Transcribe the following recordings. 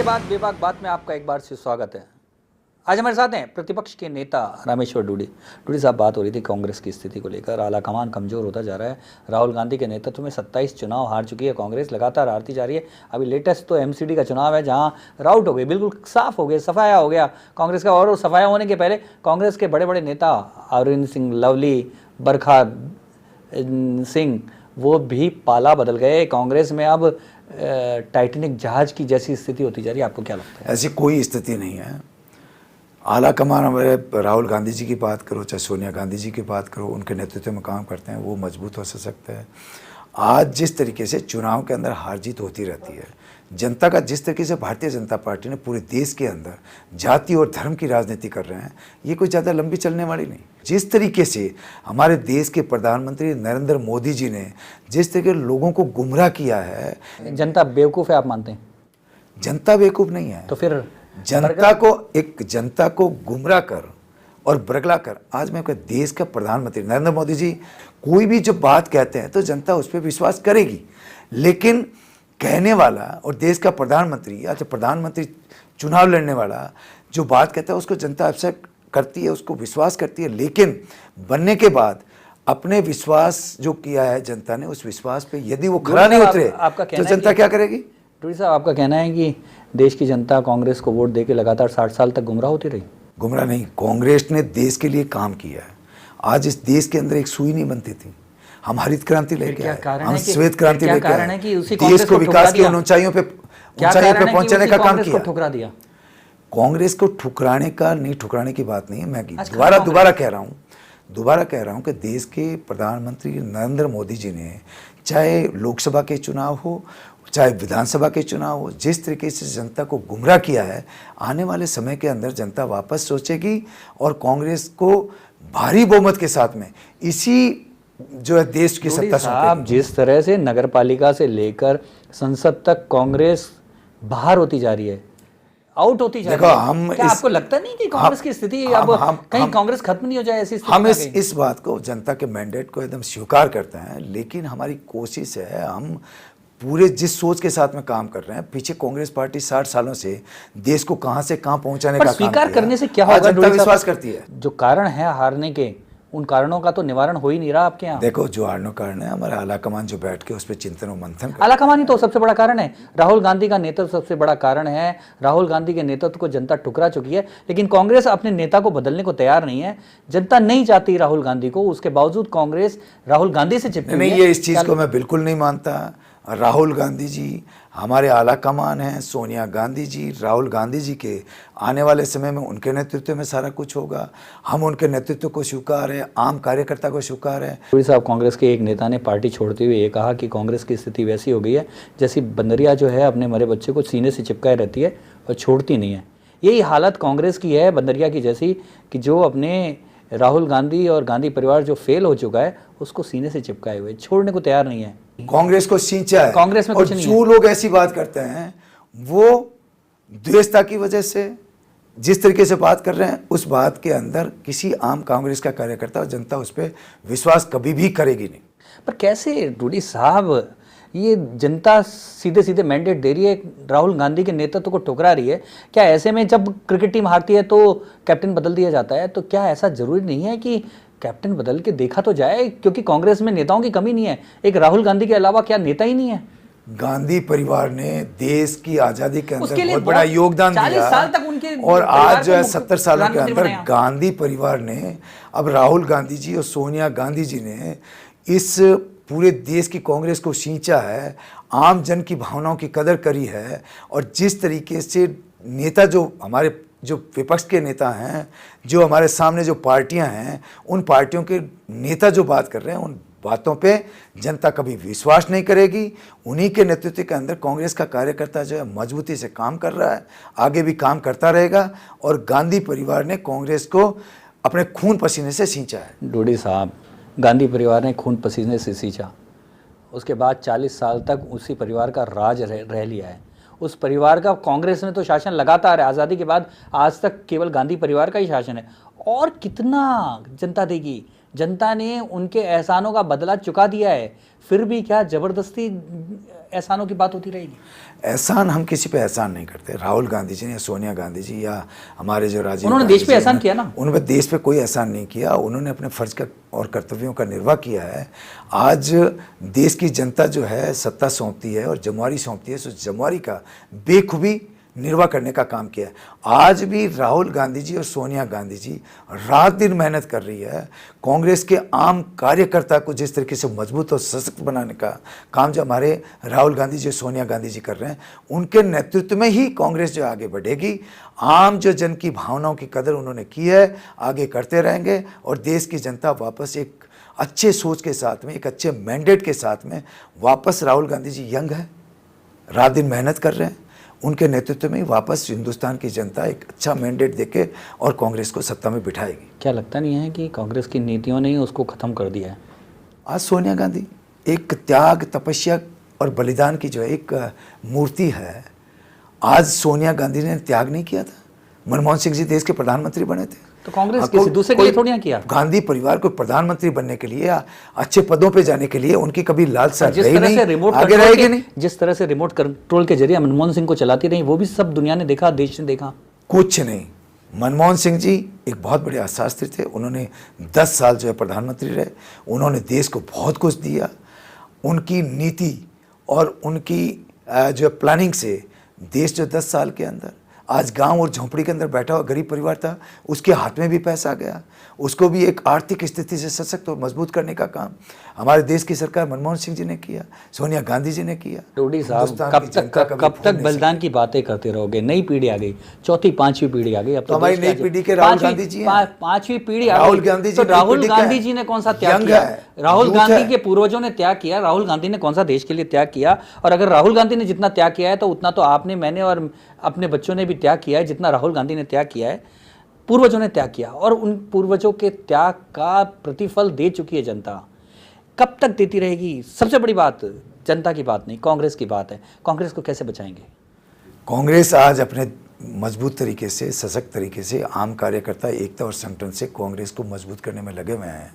के बाद बेबाक बात में आपका एक बार से स्वागत है। आज हमारे साथ हैं प्रतिपक्ष के नेता रामेश्वर डूडी। डूडी साहब, बात हो रही थी कांग्रेस की स्थिति को लेकर। आलाकमान कमजोर होता जा रहा है। राहुल गांधी के नेतृत्व में 27 चुनाव हार चुकी है कांग्रेस, लगातार हारती जा रही है। अभी लेटेस्ट तो एमसीडी का चुनाव है जहां राउट हो गए, बिल्कुल साफ हो गए, सफाया हो गया कांग्रेस का। और सफाया होने के पहले कांग्रेस के बड़े बड़े नेता अरविंद सिंह लवली, बरखा सिंह, वो भी पाला बदल गए। कांग्रेस में अब टाइटैनिक जहाज की जैसी स्थिति होती जा रही है। आपको क्या लगता है? ऐसी कोई स्थिति नहीं है। आला कमान हमारे राहुल गांधी जी की बात करो, चाहे सोनिया गांधी जी की बात करो, उनके नेतृत्व में काम करते हैं, वो मजबूत हो सकते हैं। आज जिस तरीके से चुनाव के अंदर हार जीत होती रहती है, जनता का जिस तरीके से भारतीय जनता पार्टी ने पूरे देश के अंदर जाति और धर्म की राजनीति कर रहे हैं, ये कोई ज़्यादा लंबी चलने वाली नहीं। जिस तरीके से हमारे देश के प्रधानमंत्री नरेंद्र मोदी जी ने जिस तरीके लोगों को गुमराह किया है। जनता बेवकूफ़ है आप मानते हैं? जनता बेवकूफ़ नहीं है। तो फिर जनता को गुमराह कर और बरगला कर, आज मैं देश का प्रधानमंत्री नरेंद्र मोदी जी कोई भी जो बात कहते हैं तो जनता उस पर विश्वास करेगी, लेकिन कहने वाला और देश का प्रधानमंत्री या जो प्रधानमंत्री चुनाव लड़ने वाला जो बात कहता है उसको जनता एक्सेप्ट करती है, उसको विश्वास करती है, लेकिन बनने के बाद अपने विश्वास जो किया है जनता ने, उस विश्वास पे यदि वो खरा नहीं उतरे तो जनता क्या करेगी? डूडी साहब, आपका कहना है कि देश की जनता कांग्रेस को वोट देके लगातार 60 साल तक गुमराह होती रही? गुमराह नहीं, कांग्रेस ने देश के लिए काम किया है। आज इस देश के अंदर एक सुई नहीं बनती थी। हम हरित क्रांति लेके आए, हम श्वेत क्रांति लेके आए, देश को विकास की ऊंचाइयों पे पहुंचाने का काम किया। ठुकरा दिया कांग्रेस को ठुकराने का नहीं, ठुकराने की बात नहीं है। मैं दोबारा कह रहा हूं कि देश के प्रधानमंत्री नरेंद्र मोदी जी ने, चाहे लोकसभा के चुनाव हो चाहे विधानसभा के चुनाव हो, जिस तरीके से जनता को गुमराह किया है, आने वाले समय के अंदर जनता वापस सोचेगी और कांग्रेस को भारी बहुमत के साथ में इसी जो है देश की सत्ता सौंपेगी। जिस तरह से नगरपालिका से लेकर संसद तक कांग्रेस बाहर होती जा रही है, आउट होती जा रही है, क्या आपको लगता नहीं कि कांग्रेस की स्थिति अब कहीं कांग्रेस खत्म नहीं हो जाए? ऐसी हम इस बात को, जनता के मैंडेट को एकदम स्वीकार करते हैं, लेकिन हमारी कोशिश है, हम पूरे जिस सोच के साथ में काम कर रहे हैं, पीछे कांग्रेस पार्टी 60 सालों से देश को कहां से कहां पहुंचाने का काम स्वीकार करने से क्या होगा? जनता विश्वास करती है। जो कारण है हारने के, उन कारणों का तो निवारण हो ही नहीं रहा आपके यहाँ। देखो, जो कारण है, हमारे आलाकमान जो बैठ के उस पर चिंतन और मंथन, आलाकमान ही तो सबसे बड़ा कारण है। राहुल गांधी का नेतृत्व सबसे बड़ा कारण है। राहुल गांधी के नेतृत्व को जनता ठुकरा चुकी है, लेकिन कांग्रेस अपने नेता को बदलने को तैयार नहीं है। जनता नहीं चाहती राहुल गांधी को, उसके बावजूद कांग्रेस राहुल गांधी से चिपकी नहीं। ये इस चीज को मैं बिल्कुल नहीं मानता। राहुल गांधी जी हमारे आला कमान हैं, सोनिया गांधी जी, राहुल गांधी जी के आने वाले समय में उनके नेतृत्व में सारा कुछ होगा। हम उनके नेतृत्व को स्वीकार है, आम कार्यकर्ता को स्वीकार है। डूडी साहब, कांग्रेस के एक नेता ने पार्टी छोड़ते हुए ये कहा कि कांग्रेस की स्थिति वैसी हो गई है जैसी बंदरिया जो है अपने मरे बच्चे को सीने से चिपकाए रहती है और छोड़ती नहीं है। यही हालत कांग्रेस की है, बंदरिया की जैसी, कि जो अपने राहुल गांधी और गांधी परिवार जो फेल हो चुका है उसको सीने से चिपकाए हुए, छोड़ने को तैयार नहीं है। कांग्रेस को सींचा है कांग्रेस में, और जो लोग ऐसी बात करते हैं वो द्वेषता की वजह से जिस तरीके से बात कर रहे हैं, उस बात के अंदर किसी आम कांग्रेस का कार्यकर्ता और जनता उस पर विश्वास कभी भी करेगी नहीं। पर कैसे डूडी साहब, ये जनता सीधे सीधे मैंडेट दे रही है, राहुल गांधी के नेतृत्व को ठुकरा रही है, क्या ऐसे में जब क्रिकेट टीम हारती है तो कैप्टन बदल दिया जाता है? तो क्या ऐसा जरूरी नहीं है कि कैप्टन बदल के देखा तो जाए? क्योंकि कांग्रेस में नेताओं की कमी नहीं है, एक राहुल गांधी के अलावा क्या नेता ही नहीं है? गांधी परिवार ने देश की आज़ादी के अंदर बहुत बड़ा योगदान दिया, 40 साल तक उनके, और आज जो है 70 सालों के अंदर गांधी परिवार ने, अब राहुल गांधी जी और सोनिया गांधी जी ने इस पूरे देश की कांग्रेस को सींचा है, आम जन की भावनाओं की कदर करी है। और जिस तरीके से नेता, जो हमारे जो विपक्ष के नेता हैं, जो हमारे सामने जो पार्टियां हैं, उन पार्टियों के नेता जो बात कर रहे हैं, उन बातों पे जनता कभी विश्वास नहीं करेगी। उन्हीं के नेतृत्व के अंदर कांग्रेस का कार्यकर्ता जो है मजबूती से काम कर रहा है, आगे भी काम करता रहेगा। और गांधी परिवार ने कांग्रेस को अपने खून पसीने से सींचा है। डूडी साहब, गांधी परिवार ने खून पसीने से सींचा, उसके बाद 40 साल तक उसी परिवार का राज रह लिया है। उस परिवार का कांग्रेस में तो शासन लगातार है, आज़ादी के बाद आज तक केवल गांधी परिवार का ही शासन है। और कितना जनता देगी जनता ने उनके एहसानों का बदला चुका दिया है, फिर भी क्या जबरदस्ती एहसानों की बात होती रहेगी? एहसान हम किसी पे एहसान नहीं करते। राहुल गांधी जी या सोनिया गांधी जी या हमारे जो राजीव उन्होंने गांधी देश पे जी, एहसान किया ना? उन्होंने देश पे कोई एहसान नहीं किया। उन्होंने अपने फर्ज का और कर्तव्यों का निर्वाह किया है। आज देश की जनता जो है सत्ता सौंपती है और जिम्मेवारी सौंपती है, तो जिम्मेवारी का बेखूबी निर्वाह करने का काम किया है। आज भी राहुल गांधी जी और सोनिया गांधी जी रात दिन मेहनत कर रही है। कांग्रेस के आम कार्यकर्ता को जिस तरीके से मजबूत और सशक्त बनाने का काम जो हमारे राहुल गांधी जी और सोनिया गांधी जी कर रहे हैं, उनके नेतृत्व में ही कांग्रेस जो आगे बढ़ेगी। आम जो जन की भावनाओं की कदर उन्होंने की है, आगे करते रहेंगे और देश की जनता वापस एक अच्छे सोच के साथ में, एक अच्छे मैंडेट के साथ में वापस, राहुल गांधी जी यंग है, रात दिन मेहनत कर रहे हैं, उनके नेतृत्व में वापस हिंदुस्तान की जनता एक अच्छा मैंडेट देके और कांग्रेस को सत्ता में बिठाएगी। क्या लगता नहीं है कि कांग्रेस की नीतियों ने ही उसको खत्म कर दिया है? आज सोनिया गांधी एक त्याग, तपस्या और बलिदान की जो है एक मूर्ति है। आज सोनिया गांधी ने त्याग नहीं किया था। मनमोहन सिंह जी देश के प्रधानमंत्री बने थे, तो कांग्रेस किसी दूसरे के लिए थोड़ी ना किया। गांधी परिवार को प्रधानमंत्री बनने के लिए या अच्छे पदों पे जाने के लिए उनकी कभी लालसा जिस रही तरह से नहीं, रिमोट आगे कंट्रोल रहेगी के नहीं। जिस तरह से रिमोट कंट्रोल के जरिए मनमोहन सिंह को चलाती रही, वो भी सब दुनिया ने देखा, देश ने देखा। कुछ नहीं। मनमोहन सिंह जी एक बहुत बड़े अर्थशास्त्री थे। उन्होंने 10 साल जो है प्रधानमंत्री रहे। उन्होंने देश को बहुत कुछ दिया। उनकी नीति और उनकी जो प्लानिंग से देश जो 10 साल के अंदर आज गांव और झोंपड़ी के अंदर बैठा हुआ गरीब परिवार था, उसके हाथ में भी पैसा आ गया। उसको भी एक आर्थिक स्थिति से सशक्त और मजबूत करने का काम हमारे देश की सरकार मनमोहन सिंह जी ने किया, सोनिया गांधी जी ने किया। डोडी साहब, हिंदुस्तान कब की तक जनता कभी कब भूल तक नहीं बलिदान की बातें करते रहोगे? नई पीढ़ी आ गई, चौथी पांचवी पीढ़ी आ गई। अब तो हमारी देश नई का पीढ़ी के राहुल पांचवी- गांधी जी हैं। पांचवी पीढ़ी आ राहुल गई। गांधी जी तो नई राहुल पीढ़ी का गांधी है। जी ने कौन सा त्याग यंग किया? है, राहुल यूथ गांधी है। के पूर्वजों ने त्याग किया, राहुल गांधी ने कौन सा देश के लिए त्याग किया? और अगर राहुल गांधी ने जितना त्याग किया है तो उतना तो आपने, मैंने और अपने बच्चों ने भी त्याग किया है। जितना राहुल गांधी ने त्याग किया है, पूर्वजों ने त्याग किया, और उन पूर्वजों के त्याग का प्रतिफल दे चुकी है जनता। कब तक देती रहेगी? सबसे बड़ी बात जनता की बात नहीं, कांग्रेस की बात है। कांग्रेस को कैसे बचाएंगे? कांग्रेस आज अपने मजबूत तरीके से, सशक्त तरीके से, आम कार्यकर्ता एकता और संगठन से कांग्रेस को मजबूत करने में लगे हुए हैं।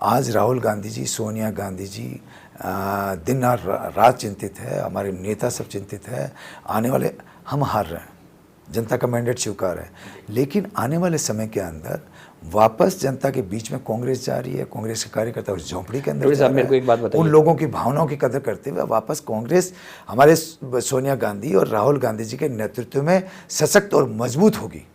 आज राहुल गांधी जी, सोनिया गांधी जी दिन और रात चिंतित है, हमारे नेता सब चिंतित है। आने वाले, हम हार रहे हैं, जनता का मैंडेट स्वीकार है, लेकिन आने वाले समय के अंदर वापस जनता के बीच में कांग्रेस जा रही है। कांग्रेस के कार्यकर्ता उस झोंपड़ी के अंदर जा मेरे को एक बात रहे हैं। बताइए। उन लोगों की भावनाओं की कदर करते हुए वापस कांग्रेस हमारे सोनिया गांधी और राहुल गांधी जी के नेतृत्व में सशक्त और मजबूत होगी।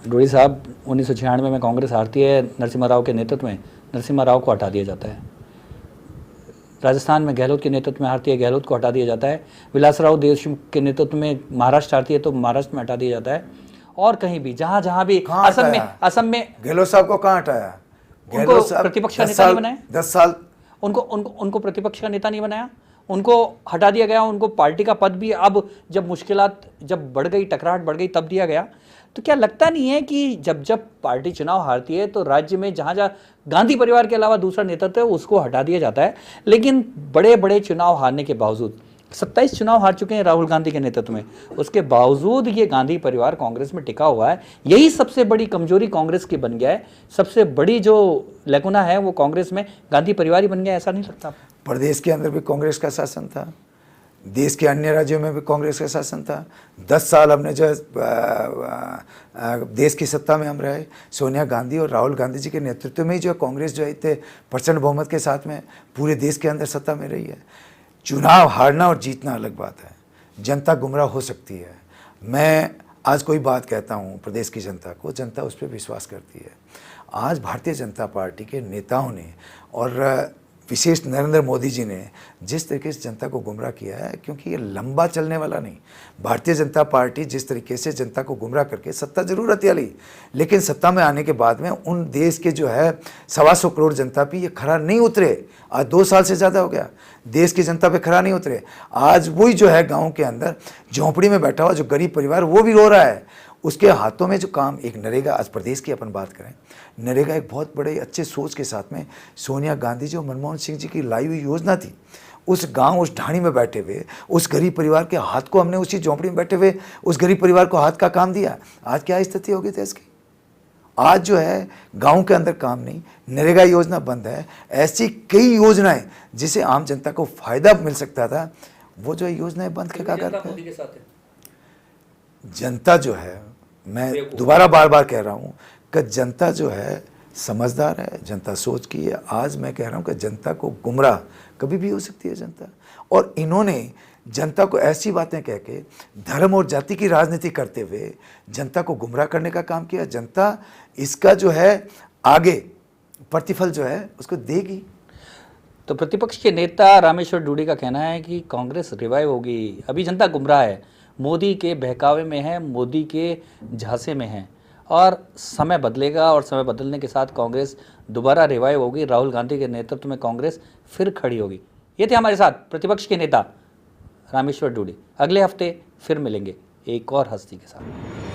डोडी साहब, 1996 में कांग्रेस हारती है नरसिम्हा राव के नेतृत्व में, नरसिम्हा राव को हटा दिया जाता है। राजस्थान में गहलोत के नेतृत्व में हारती है, गहलोत को हटा दिया जाता है। विलासराव देशमुख के नेतृत्व में महाराष्ट्र हारती है तो महाराष्ट्र में हटा दिया जाता है। और कहीं भी, जहां भी, असम में गहलोत साहब को कहाँ हटाया? उनको प्रतिपक्ष का नेता नहीं बनाया। 10 साल उनको प्रतिपक्ष का नेता नहीं बनाया, उनको हटा दिया गया। उनको पार्टी का पद भी अब जब मुश्किलात जब बढ़ गई, टकराहट बढ़ गई, तब दिया गया। तो क्या लगता नहीं है कि जब जब पार्टी चुनाव हारती है तो राज्य में जहां जहां गांधी परिवार के अलावा दूसरा नेतृत्व है उसको हटा दिया जाता है? लेकिन बड़े बड़े चुनाव हारने के बावजूद, 27 चुनाव हार चुके हैं राहुल गांधी के नेतृत्व में, उसके बावजूद ये गांधी परिवार कांग्रेस में टिका हुआ है। यही सबसे बड़ी कमजोरी कांग्रेस की बन गया है। सबसे बड़ी जो लकुना है वो कांग्रेस में गांधी परिवार ही बन गया, ऐसा नहीं लगता? प्रदेश के अंदर भी कांग्रेस का शासन था, देश के अन्य राज्यों में भी कांग्रेस का शासन था। 10 साल हमने जो देश की सत्ता में हम रहे। सोनिया गांधी और राहुल गांधी जी के नेतृत्व में ही जो कांग्रेस जो है इतने प्रचंड बहुमत के साथ में पूरे देश के अंदर सत्ता में रही है। चुनाव हारना और जीतना अलग बात है, जनता गुमराह हो सकती है। मैं आज कोई बात कहता हूँ प्रदेश की जनता को, जनता उस पर विश्वास करती है। आज भारतीय जनता पार्टी के नेताओं ने और विशेष नरेंद्र मोदी जी ने जिस तरीके से जनता को गुमराह किया है, क्योंकि ये लंबा चलने वाला नहीं। भारतीय जनता पार्टी जिस तरीके से जनता को गुमराह करके सत्ता जरूर हथिया ली, लेकिन सत्ता में आने के बाद में उन देश के जो है 125 करोड़ जनता पे ये खरा नहीं उतरे। आज 2 साल से ज़्यादा हो गया, देश की जनता पे खरा नहीं उतरे। आज वही जो है गाँव के अंदर झोंपड़ी में बैठा हुआ जो गरीब परिवार, वो भी रो रहा है। उसके हाथों में जो काम, एक नरेगा, आज प्रदेश की अपन बात करें, नरेगा एक बहुत बड़े अच्छे सोच के साथ में सोनिया गांधी जी और मनमोहन सिंह जी की लाई हुई योजना थी। उस गांव, उस ढाणी में बैठे हुए उस गरीब परिवार के हाथ को हमने, उसी झोंपड़ी में बैठे हुए उस गरीब परिवार को हाथ का काम दिया। आज क्या स्थिति होगी देश की? आज जो है गांव के अंदर काम नहीं, नरेगा योजना बंद है, ऐसी कई योजनाएं जिसे आम जनता को फायदा मिल सकता था, वो जो योजनाएं बंद के कागज पे। मोदी के साथ है। जनता जो है, मैं दोबारा बार बार कह रहा हूँ कि जनता जो है समझदार है, जनता सोच की है। आज मैं कह रहा हूँ कि जनता को गुमराह कभी भी हो सकती है जनता, और इन्होंने जनता को ऐसी बातें कह के धर्म और जाति की राजनीति करते हुए जनता को गुमराह करने का काम किया। जनता इसका जो है आगे प्रतिफल जो है उसको देगी। तो प्रतिपक्ष के नेता रामेश्वर डूडी का कहना है कि कांग्रेस रिवाइव होगी, अभी जनता गुमराह है, मोदी के बहकावे में है, मोदी के झांसे में है, और समय बदलेगा और समय बदलने के साथ कांग्रेस दोबारा रिवाइव होगी, राहुल गांधी के नेतृत्व में कांग्रेस फिर खड़ी होगी। ये थे हमारे साथ प्रतिपक्ष के नेता रामेश्वर डूडी। अगले हफ्ते फिर मिलेंगे एक और हस्ती के साथ।